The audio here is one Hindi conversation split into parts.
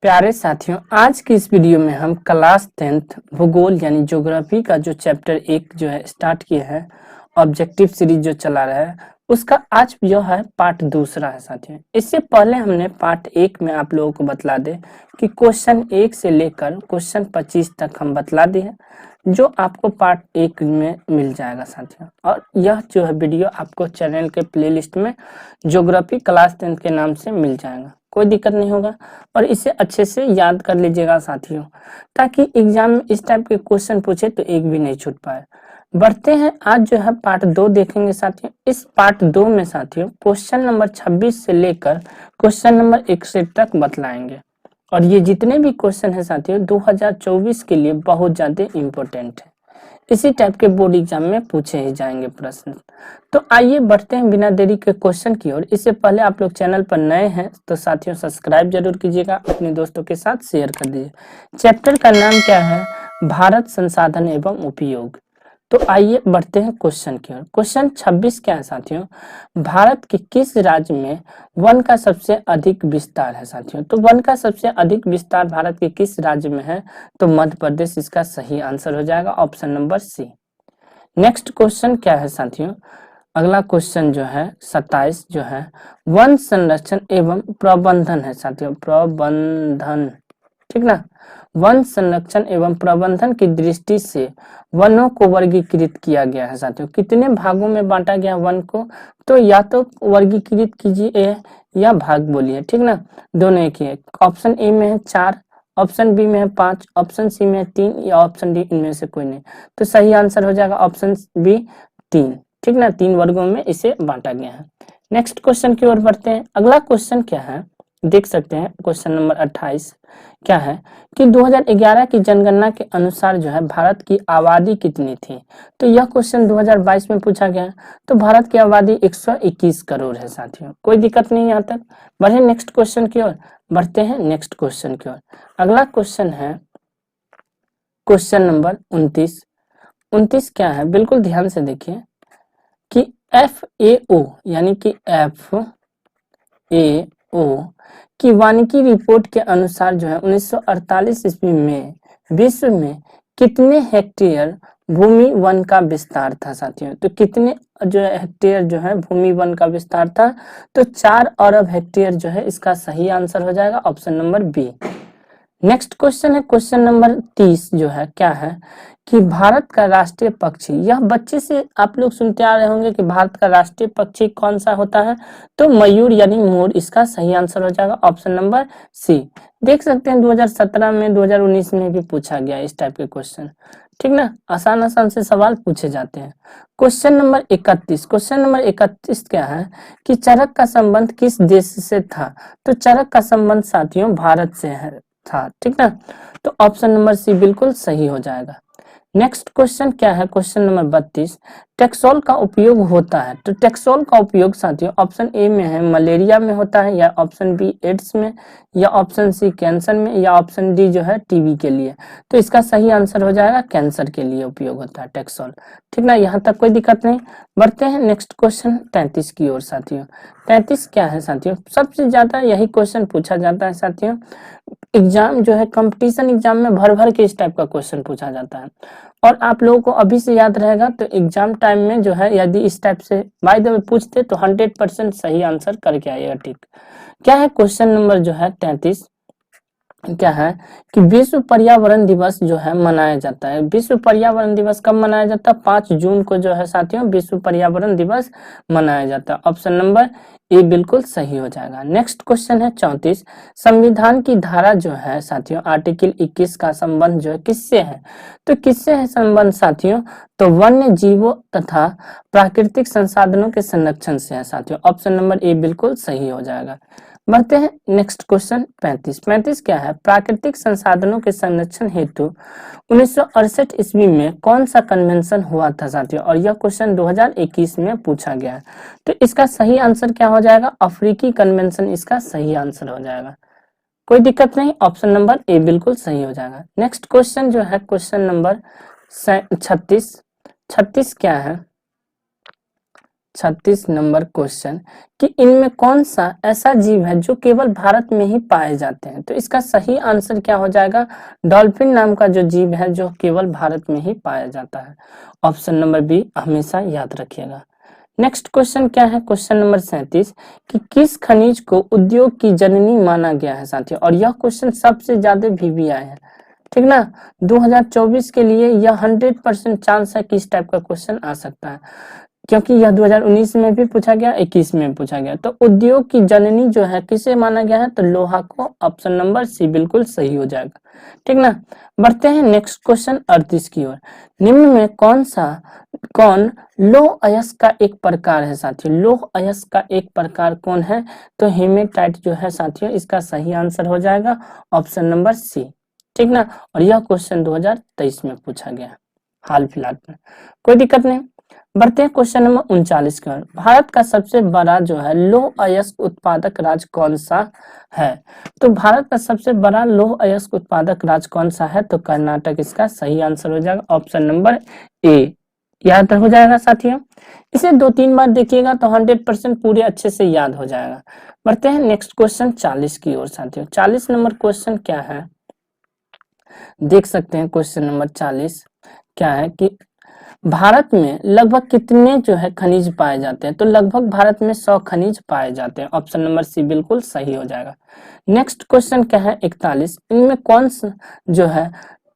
प्यारे साथियों, आज की इस वीडियो में हम क्लास 10th भूगोल यानी ज्योग्राफी का जो चैप्टर 1 जो है स्टार्ट किया है। ऑब्जेक्टिव सीरीज जो चला रहा है उसका आज जो है पार्ट दूसरा है साथियों। इससे पहले हमने पार्ट 1 में आप लोगों को बतला दे कि क्वेश्चन 1 से लेकर क्वेश्चन 25 तक हम बतला दिए हैं, जो आपको पार्ट 1 में मिल जाएगा साथियों। और यह जो है वीडियो आपको चैनल के प्लेलिस्ट में ज्योग्राफी क्लास 10th के नाम से मिल जाएगा, कोई दिक्कत नहीं होगा। और इसे अच्छे से याद कर लीजिएगा साथियों, ताकि एग्जाम में इस टाइप के क्वेश्चन पूछे तो एक भी नहीं छूट पाए। बढ़ते हैं, आज जो है पार्ट 2 देखेंगे साथियों। इस पार्ट 2 में साथियों क्वेश्चन नंबर 26 से लेकर क्वेश्चन नंबर 61 तक बतलाएंगे। और ये जितने भी क्वेश्चन है साथियों 2024 के लिए बहुत ज्यादा इम्पोर्टेंट है, इसी टाइप के बोर्ड एग्जाम में पूछे ही जाएंगे प्रश्न। तो आइए बढ़ते हैं बिना देरी के क्वेश्चन की ओर। इससे पहले आप लोग चैनल पर नए हैं तो साथियों सब्सक्राइब जरूर कीजिएगा, अपने दोस्तों के साथ शेयर कर दीजिए। चैप्टर का नाम क्या है? भारत संसाधन एवं उपयोग। तो आइए बढ़ते हैं क्वेश्चन की ओर। क्वेश्चन 26 क्या है साथियों? भारत के किस राज्य में वन का सबसे अधिक विस्तार है साथियों? तो वन का सबसे अधिक विस्तार भारत के किस राज्य में है? तो मध्य प्रदेश इसका सही आंसर हो जाएगा, option number C. Next question क्या है साथियों? अगला क्वेश्चन जो है 27 जो है वन संरक्षण एवं प्रबंधन है साथियों। प्रबंधन, ठीक ना। वन संरक्षण एवं प्रबंधन की दृष्टि से वनों को वर्गीकृत किया गया है साथियों। कितने भागों में बांटा गया वन को? तो या तो वर्गीकृत कीजिए या भाग बोलिए, ठीक ना। दोनों एक ही है। ऑप्शन ए में है 4, ऑप्शन बी में है 5, ऑप्शन सी में है 3 या ऑप्शन डी इनमें से कोई नहीं। तो सही आंसर हो जाएगा ऑप्शन बी 3, ठीक ना। 3 वर्गों में इसे बांटा गया है। नेक्स्ट क्वेश्चन की ओर बढ़ते हैं। अगला क्वेश्चन क्या है देख सकते हैं, क्वेश्चन नंबर 28 क्या है कि 2011 की जनगणना के अनुसार जो है भारत की आबादी कितनी थी? तो यह क्वेश्चन 2022 में पूछा गया। तो भारत की आबादी 121 करोड़ है साथियों, कोई दिक्कत नहीं यहाँ तक। बढ़े नेक्स्ट क्वेश्चन की ओर, बढ़ते हैं नेक्स्ट क्वेश्चन की ओर। अगला क्वेश्चन है क्वेश्चन नंबर 29। 29 क्या है, बिल्कुल ध्यान से देखिए कि FAO यानी कि FAO की वानिकी रिपोर्ट के अनुसार जो है 1948 ईस्वी में विश्व में कितने हेक्टेयर भूमि वन का विस्तार था साथियों? तो कितने जो है हेक्टेयर जो है भूमि वन का विस्तार था? तो 4 अरब हेक्टेयर जो है इसका सही आंसर हो जाएगा, option number B. Next question है क्वेश्चन नंबर 30 जो है क्या है कि भारत का राष्ट्रीय पक्षी। यह बच्चे से आप लोग सुनते आ रहे होंगे कि भारत का राष्ट्रीय पक्षी कौन सा होता है? तो मयूर यानी मोर इसका सही आंसर हो जाएगा, ऑप्शन नंबर सी। देख सकते हैं 2017 में 2019 में भी पूछा गया इस टाइप के क्वेश्चन, ठीक ना। आसान आसान से सवाल पूछे जाते हैं। Question number 31। क्वेश्चन नंबर 31 क्या है कि चरक का संबंध किस देश से था? तो चरक का संबंध साथियों भारत से है था, ठीक ना। तो ऑप्शन नंबर सी बिल्कुल सही हो जाएगा। नेक्स्ट क्वेश्चन क्या है क्वेश्चन नंबर 32। टेक्सोल का उपयोग होता है। तो टेक्सोल का उपयोग साथियों ऑप्शन ए में है मलेरिया में होता है, या ऑप्शन बी एड्स में, या ऑप्शन सी कैंसर में, या ऑप्शन डी जो है टीबी के लिए। तो इसका सही आंसर हो जाएगा कैंसर के लिए उपयोग होता है टेक्सोल, ठीक ना। यहाँ तक कोई दिक्कत नहीं। बढ़ते हैं नेक्स्ट क्वेश्चन 33 की ओर साथियों। 33 क्या है साथियों? सबसे ज्यादा यही क्वेश्चन पूछा जाता है साथियों। एग्जाम जो है कंपटीशन एग्जाम में भर भर के इस टाइप का क्वेश्चन पूछा जाता है, और आप लोगों को अभी से याद रहेगा तो एग्जाम टाइम में जो है यदि इस टाइप से बाय द वे पूछते तो 100% सही आंसर करके आइएगा, ठीक। क्या है क्वेश्चन नंबर जो है 33 क्या है कि विश्व पर्यावरण दिवस जो है मनाया जाता है। विश्व पर्यावरण दिवस कब मनाया जाता है? 5 जून को जो है साथियों विश्व पर्यावरण दिवस मनाया जाता है, ऑप्शन नंबर ए बिल्कुल सही हो जाएगा। नेक्स्ट क्वेश्चन है 34। संविधान की धारा जो है साथियों आर्टिकल 21 का संबंध जो है किससे है? तो किससे है संबंध साथियों? तो वन्य जीवों तथा प्राकृतिक संसाधनों के संरक्षण से है साथियों, ऑप्शन नंबर ए बिल्कुल सही हो जाएगा। बढ़ते हैं नेक्स्ट क्वेश्चन 35। 35 क्या है? प्राकृतिक संसाधनों के संरक्षण हेतु 1968 ईस्वी में कौन सा कन्वेंशन हुआ था साथियों? और यह क्वेश्चन 2021 में पूछा गया है। तो इसका सही आंसर क्या हो जाएगा? अफ्रीकी कन्वेंशन इसका सही आंसर हो जाएगा, कोई दिक्कत नहीं, ऑप्शन नंबर ए बिल्कुल सही हो जाएगा। नेक्स्ट क्वेश्चन जो है क्वेश्चन नंबर 36। 36 क्या है? 36 नंबर क्वेश्चन कि इनमें कौन सा ऐसा जीव है जो केवल भारत में ही पाए जाते हैं। तो इसका सही आंसर क्या हो जाएगा, डॉल्फिन नाम का जो जीव है जो केवल भारत में ही पाया जाता है। ऑप्शन नंबर बी हमेशा याद रखिएगा। नेक्स्ट क्वेश्चन क्या है, क्वेश्चन नंबर 37 कि किस खनिज को उद्योग की जननी माना गया है साथियों। और यह क्वेश्चन सबसे ज्यादा भी आया है, ठीक ना। 2024 के लिए यह 100% चांस है कि इस टाइप का क्वेश्चन आ सकता है, क्योंकि यह 2019 में भी पूछा गया, 21 में भी पूछा गया। तो उद्योग की जननी जो है किसे माना गया है, तो लोहा को। ऑप्शन नंबर सी बिल्कुल सही हो जाएगा, ठीक ना। बढ़ते हैं नेक्स्ट क्वेश्चन 38 की ओर। निम्न में कौन लौह अयस्क का एक प्रकार है साथियों। लौह अयस्क का एक प्रकार कौन है, तो हेमेटाइट जो है साथियों, इसका सही आंसर हो जाएगा ऑप्शन नंबर सी, ठीक ना। और यह क्वेश्चन 2023 में पूछा गया हाल फिलहाल में, कोई दिक्कत नहीं। बढ़ते हैं क्वेश्चन नंबर 39 की ओर। भारत का सबसे बड़ा जो है लौह अयस्क उत्पादक राज्य कौन सा है। तो भारत का सबसे बड़ा लौह अयस्क उत्पादक राज्य कौन सा है, तो कर्नाटक इसका सही आंसर हो जाएगा ऑप्शन नंबर ए, याद हो जाएगा साथियों। इसे 2-3 बार देखिएगा तो 100% पूरे अच्छे से याद हो जाएगा। बढ़ते हैं नेक्स्ट क्वेश्चन 40 की ओर साथियों। 40 नंबर क्वेश्चन क्या है, देख सकते हैं। क्वेश्चन नंबर 40 क्या है कि भारत में लगभग कितने जो है खनिज पाए जाते हैं। तो लगभग भारत में 100 खनिज पाए जाते हैं। ऑप्शन नंबर सी बिल्कुल सही हो जाएगा। नेक्स्ट क्वेश्चन क्या है 41, इनमें कौन सा जो है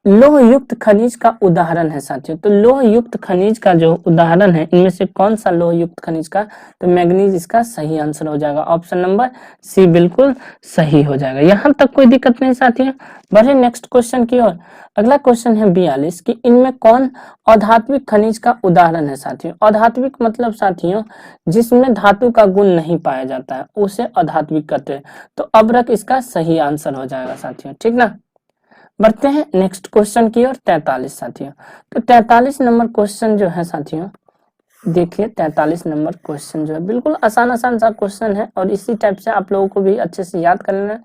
लौह युक्त खनिज का उदाहरण है साथियों। तो लौह युक्त खनिज का जो उदाहरण है, इनमें से कौन सा लौह युक्त खनिज का, तो मैग्नीज इसका सही आंसर हो जाएगा। ऑप्शन नंबर सी बिल्कुल सही हो जाएगा। यहाँ तक कोई दिक्कत नहीं साथियों। बढ़े नेक्स्ट क्वेश्चन की ओर। अगला क्वेश्चन है 42 कि इनमें कौन अधात्विक खनिज का उदाहरण है साथियों। अधात्विक मतलब साथियों जिसमें धातु का गुण नहीं पाया जाता है, उसे अधात्विक कहते हैं। तो अब्रक इसका सही आंसर हो जाएगा साथियों, ठीक ना। बढ़ते हैं नेक्स्ट क्वेश्चन की ओर 43 साथियों। तो 43 नंबर क्वेश्चन जो है साथियों, देखिए 43 नंबर क्वेश्चन जो है बिल्कुल आसान सा क्वेश्चन है, और इसी टाइप से आप लोगों को भी अच्छे से याद कर लेना,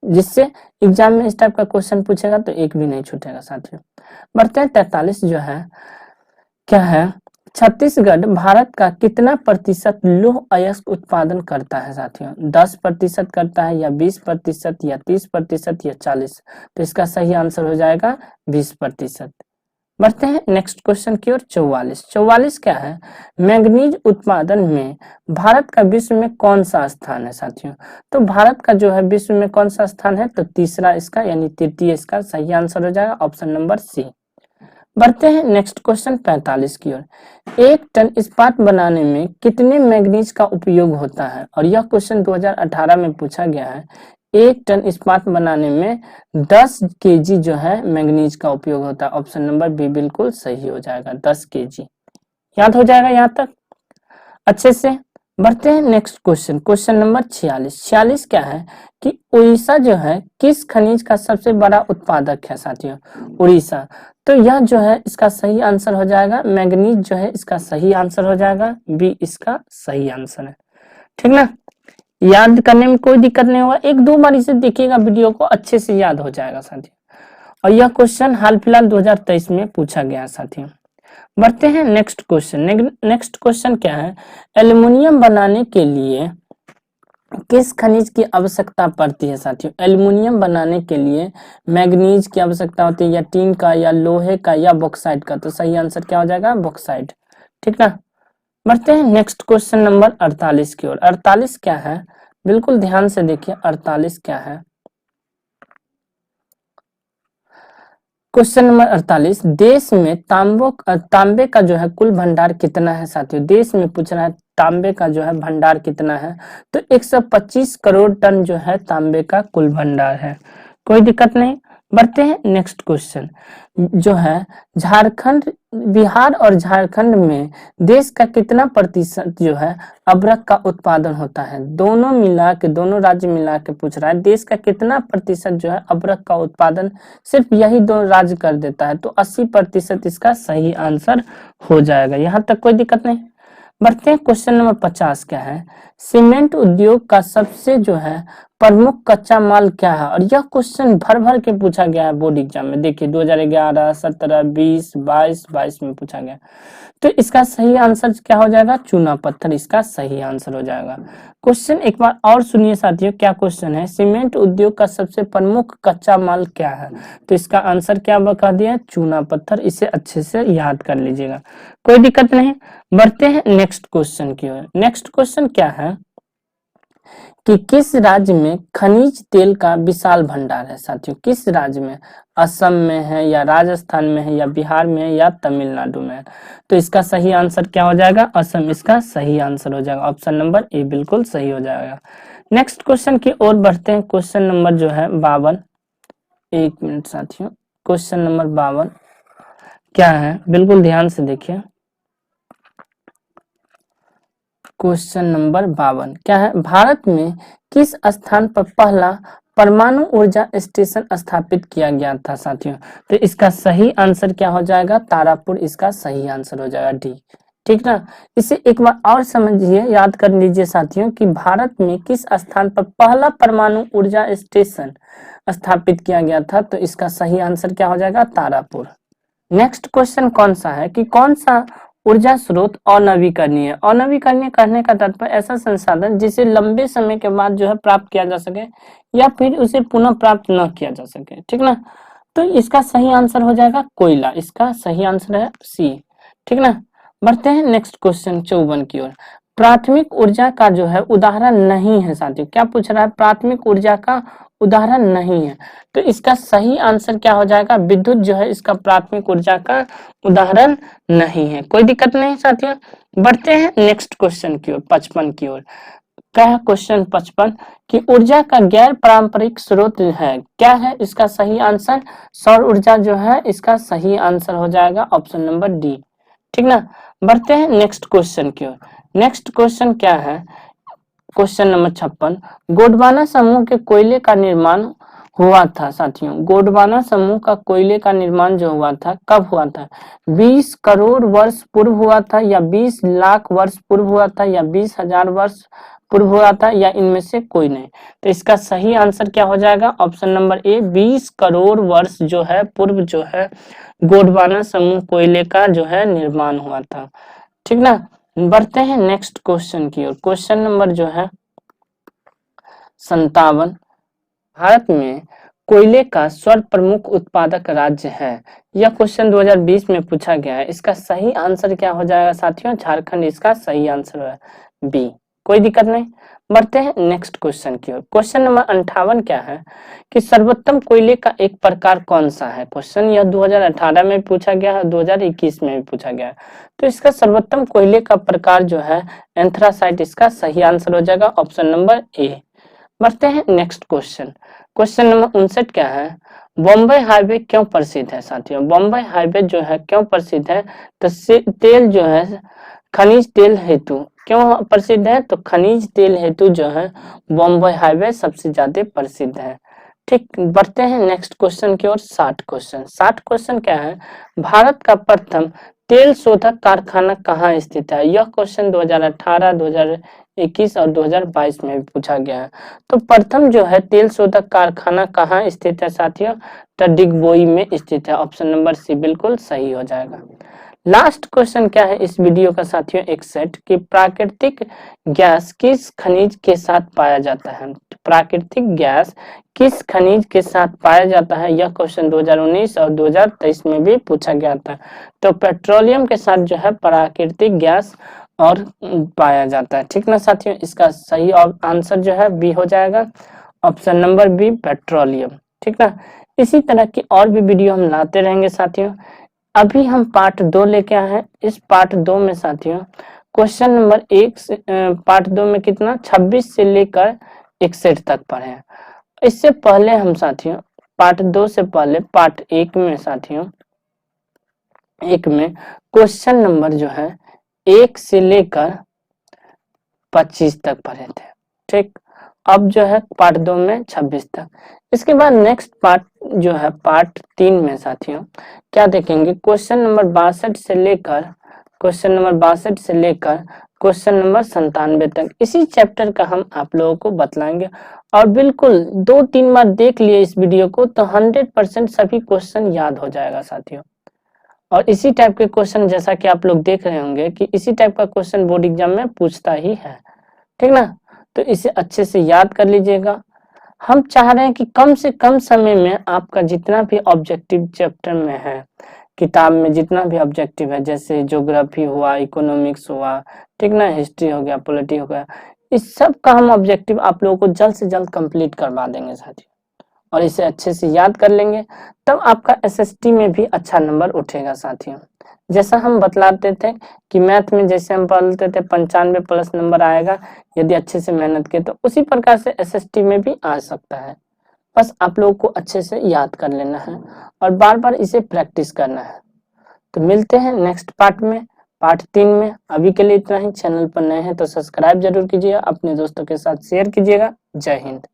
जिससे एग्जाम में इस टाइप का क्वेश्चन पूछेगा तो एक भी नहीं छूटेगा साथियों। बढ़ते हैं 43 जो है क्या है, छत्तीसगढ़ भारत का कितना प्रतिशत लौह अयस्क उत्पादन करता है साथियों। 10% करता है, या 20%, या 30%, या 40। तो इसका सही आंसर हो जाएगा 20%। बढ़ते हैं नेक्स्ट क्वेश्चन की ओर 44 क्या है, मैग्नीज उत्पादन में भारत का विश्व में कौन सा स्थान है साथियों। तो भारत का जो है विश्व में कौन सा स्थान है, तो तीसरा इसका यानी तृतीय इसका सही आंसर हो जाएगा ऑप्शन नंबर सी। बढ़ते हैं नेक्स्ट क्वेश्चन 45 की ओर। 1 टन इस्पात बनाने में कितने मैग्नीज का उपयोग होता है। और यह क्वेश्चन 2018 में पूछा गया है। 1 टन इस्पात बनाने में 10 केजी जो है मैग्नीज का उपयोग होता है। ऑप्शन नंबर बी बिल्कुल सही हो जाएगा, 10 केजी याद हो जाएगा यहाँ तक अच्छे से। बढ़ते हैं नेक्स्ट क्वेश्चन, क्वेश्चन नंबर 46 क्या है कि उड़ीसा जो है किस खनिज का सबसे बड़ा उत्पादक है साथियों। उड़ीसा, तो यह जो है इसका सही आंसर हो जाएगा मैग्नीज जो है इसका सही आंसर हो जाएगा, बी इसका सही आंसर है, ठीक ना। याद करने में कोई दिक्कत नहीं होगा, 1-2 बार इसे देखिएगा वीडियो को, अच्छे से याद हो जाएगा साथियों। और यह क्वेश्चन हाल फिलहाल 2023 में पूछा गया साथियों। बढ़ते हैं नेक्स्ट क्वेश्चन। नेक्स्ट क्वेश्चन क्या है, एल्युमिनियम बनाने के लिए किस खनिज की आवश्यकता पड़ती है साथियों। एल्युमिनियम बनाने के लिए मैग्नीज की आवश्यकता होती है, या टीन का, या लोहे का, या बॉक्साइट का। तो सही आंसर क्या हो जाएगा, बॉक्साइट, ठीक ना। बढ़ते हैं नेक्स्ट क्वेश्चन नंबर 48 की ओर। 48 क्या है, बिल्कुल ध्यान से देखिए 48 क्या है। क्वेश्चन नंबर 48, देश में तांबे का जो है कुल भंडार कितना है साथियों। देश में पूछ रहा है तांबे का जो है भंडार कितना है, तो 125 करोड़ टन जो है तांबे का कुल भंडार है, कोई दिक्कत नहीं। बढ़ते हैं नेक्स्ट क्वेश्चन जो है झारखंड, बिहार और झारखंड में देश का कितना प्रतिशत जो है अबरक का उत्पादन होता है। दोनों राज्य मिला के पूछ रहा है, देश का कितना प्रतिशत जो है अबरक का उत्पादन सिर्फ यही 2 राज्य कर देता है। तो 80% इसका सही आंसर हो जाएगा, यहाँ तक कोई दिक्कत नहीं। बढ़ते हैं क्वेश्चन नंबर 50 क्या है, सीमेंट उद्योग का सबसे जो है प्रमुख कच्चा माल क्या है? और यह क्वेश्चन भर भर के पूछा गया है बोर्ड एग्जाम में। देखिए 2011, 17, 20, 22 में पूछा गया। तो इसका सही आंसर क्या हो जाएगा? चूना पत्थर इसका सही आंसर हो जाएगा। क्वेश्चन एक बार और सुनिए साथियों, क्या क्वेश्चन है? सीमेंट उद्योग का सबसे प्रमुख कच्चा माल क्या है? तो इसका आंसर क्या बता दिया? चूना पत्थर। इसे अच्छे से याद कर लीजिएगा, कोई दिक्कत नहीं। बढ़ते हैं नेक्स्ट क्वेश्चन की ओर। नेक्स्ट क्वेश्चन क्या है कि किस राज्य में खनिज तेल का विशाल भंडार है? साथियों किस राज्य में? असम में है या राजस्थान में है या बिहार में है या तमिलनाडु में है? तो इसका सही आंसर क्या हो जाएगा? असम इसका सही आंसर हो जाएगा। ऑप्शन नंबर ए बिल्कुल सही हो जाएगा। नेक्स्ट क्वेश्चन की ओर बढ़ते हैं। क्वेश्चन नंबर जो है 52, एक मिनट साथियों, क्वेश्चन नंबर 52 क्या है? बिल्कुल ध्यान से देखिए। क्वेश्चन नंबर 52 क्या है? भारत में किस स्थान पर पहला परमाणु ऊर्जा स्टेशन स्थापित किया गया था? साथियों तो इसका सही आंसर क्या हो जाएगा? तारापुर इसका सही आंसर हो जाएगा, डी। ठीक ना? इसे एक बार और समझिए, याद कर लीजिए साथियों कि भारत में किस स्थान पर पहला परमाणु ऊर्जा स्टेशन स्थापित किया गया था? तो इसका सही आंसर क्या हो जाएगा? तारापुर। नेक्स्ट क्वेश्चन कौन सा है कि कौन सा ऊर्जा स्रोत अनवीकरणीय? अनवीकरणीय कहने का तात्पर्य ऐसा संसाधन जिसे लंबे समय के बाद जो है प्राप्त किया जा सके या फिर उसे पुनः प्राप्त न किया जा सके। ठीक ना? तो इसका सही आंसर हो जाएगा कोयला। इसका सही आंसर है सी। ठीक ना? बढ़ते हैं नेक्स्ट क्वेश्चन 54 की ओर। प्राथमिक ऊर्जा का जो है उदाहरण नहीं है। साथियों क्या पूछ रहा है? प्राथमिक ऊर्जा का उदाहरण नहीं है। तो इसका सही आंसर क्या हो जाएगा? विद्युत जो है इसका प्राथमिक ऊर्जा का उदाहरण नहीं है। कोई दिक्कत नहीं साथियों। बढ़ते हैं नेक्स्ट क्वेश्चन की ओर 55 की ओर। क्या है क्वेश्चन 55 कि ऊर्जा का गैर पारंपरिक स्रोत है, क्या है इसका सही आंसर? सौर ऊर्जा जो है इसका सही आंसर हो जाएगा ऑप्शन नंबर डी। ठीक ना? बढ़ते हैं नेक्स्ट क्वेश्चन की ओर। नेक्स्ट क्वेश्चन क्या है? क्वेश्चन नंबर 56 गोंडवाना समूह के कोयले का निर्माण हुआ था। साथियों गोंडवाना समूह का कोयले का निर्माण जो हुआ था कब हुआ था? 20 करोड़ वर्ष पूर्व हुआ था या 20 लाख वर्ष पूर्व हुआ था या 20,000 वर्ष पूर्व हुआ था या इनमें से कोई नहीं? तो इसका सही आंसर क्या हो जाएगा? ऑप्शन नंबर ए 20 करोड़ वर्ष जो है पूर्व जो है गोंडवाना समूह कोयले का जो है निर्माण हुआ था। ठीक ना? बढ़ते हैं नेक्स्ट क्वेश्चन की ओर। क्वेश्चन नंबर जो है 57 भारत में कोयले का सर्व प्रमुख उत्पादक राज्य है। यह क्वेश्चन 2020 में पूछा गया है। इसका सही आंसर क्या हो जाएगा साथियों? झारखंड इसका सही आंसर है बी। कोई दिक्कत नहीं। बढ़ते हैं नेक्स्ट क्वेश्चन की ओर। क्वेश्चन नंबर 58 क्या है कि सर्वोत्तम कोयले का एक प्रकार कौन सा है? क्वेश्चन यह 2018 में पूछा गया है, 2021 में भी पूछा गया है। तो इसका सर्वोत्तम कोयले का प्रकार जो है एंथ्रासाइट इसका सही आंसर हो जाएगा ऑप्शन नंबर ए। बढ़ते हैं नेक्स्ट क्वेश्चन। क्वेश्चन नंबर 59 क्या है? बॉम्बे हाईवे क्यों प्रसिद्ध है? साथियों बॉम्बे हाईवे जो है क्यों प्रसिद्ध है? तो तेल जो है खनिज तेल हेतु क्यों प्रसिद्ध है? तो खनिज तेल हेतु जो है बॉम्बे हाईवे सबसे ज्यादा प्रसिद्ध है। ठीक। बढ़ते हैं नेक्स्ट क्वेश्चन की ओर 60 क्वेश्चन। 60 क्वेश्चन क्या है? भारत का प्रथम तेल शोधक कारखाना कहाँ स्थित है? यह क्वेश्चन 2018, 2021 और 2022 में भी पूछा गया है। तो प्रथम जो है तेल शोधक कारखाना कहाँ स्थित है साथियों? तो डिगबोई में स्थित है। ऑप्शन नंबर सी बिल्कुल सही हो जाएगा। लास्ट क्वेश्चन क्या है इस वीडियो का साथियों 61 कि प्राकृतिक गैस किस खनिज के साथ पाया जाता है? प्राकृतिक गैस किस खनिज के साथ पाया जाता है? यह क्वेश्चन 2019 और 2023 में भी पूछा गया था। तो पेट्रोलियम के साथ जो है प्राकृतिक गैस और पाया जाता है। ठीक ना साथियों? इसका सही आंसर जो है बी हो जाएगा ऑप्शन नंबर बी पेट्रोलियम। ठीक ना? इसी तरह की और भी वीडियो हम लाते रहेंगे साथियों। अभी हम पार्ट 2 लेके आए हैं। इस पार्ट 2 में साथियों क्वेश्चन नंबर 1 से पार्ट 2 में कितना 26 से लेकर 61 तक पढ़े। इससे पहले हम साथियों पार्ट 2 से पहले पार्ट 1 में साथियों 1 में क्वेश्चन नंबर जो है 1 से लेकर 25 तक पढ़े थे। ठीक। अब जो है पार्ट 2 में 26 तक। इसके बाद नेक्स्ट पार्ट जो है पार्ट 3 में साथियों क्या देखेंगे? क्वेश्चन नंबर 62 से लेकर क्वेश्चन नंबर 97 तक इसी चैप्टर का हम आप लोगों को बतलाएंगे। और बिल्कुल 2-3 बार देख लिए इस वीडियो को तो 100% सभी क्वेश्चन याद हो जाएगा साथियों। और इसी टाइप के क्वेश्चन जैसा कि आप लोग देख रहे होंगे कि इसी टाइप का क्वेश्चन बोर्ड एग्जाम में पूछता ही है, ठीक ना। तो इसे अच्छे से याद कर लीजिएगा। हम चाह रहे हैं कि कम से कम समय में आपका जितना भी ऑब्जेक्टिव चैप्टर में है, किताब में जितना भी ऑब्जेक्टिव है, जैसे ज्योग्राफी हुआ, इकोनॉमिक्स हुआ, ठीक ना, हिस्ट्री हो गया, पॉलिटी हो गया, इस सब का हम ऑब्जेक्टिव आप लोगों को जल्द से जल्द कंप्लीट करवा देंगे साथियों। और इसे अच्छे से याद कर लेंगे तब आपका एसएसटी में भी अच्छा नंबर उठेगा साथियों। जैसा हम बतलाते थे कि मैथ में जैसे हम बोलते थे 95 प्लस नंबर आएगा यदि अच्छे से मेहनत किए, तो उसी प्रकार से एसएसटी में भी आ सकता है। बस आप लोगों को अच्छे से याद कर लेना है और बार बार इसे प्रैक्टिस करना है। तो मिलते हैं नेक्स्ट पार्ट में, पार्ट 3 में। अभी के लिए इतना ही। चैनल पर नए हैं तो सब्सक्राइब जरूर कीजिएगा, अपने दोस्तों के साथ शेयर कीजिएगा। जय हिंद।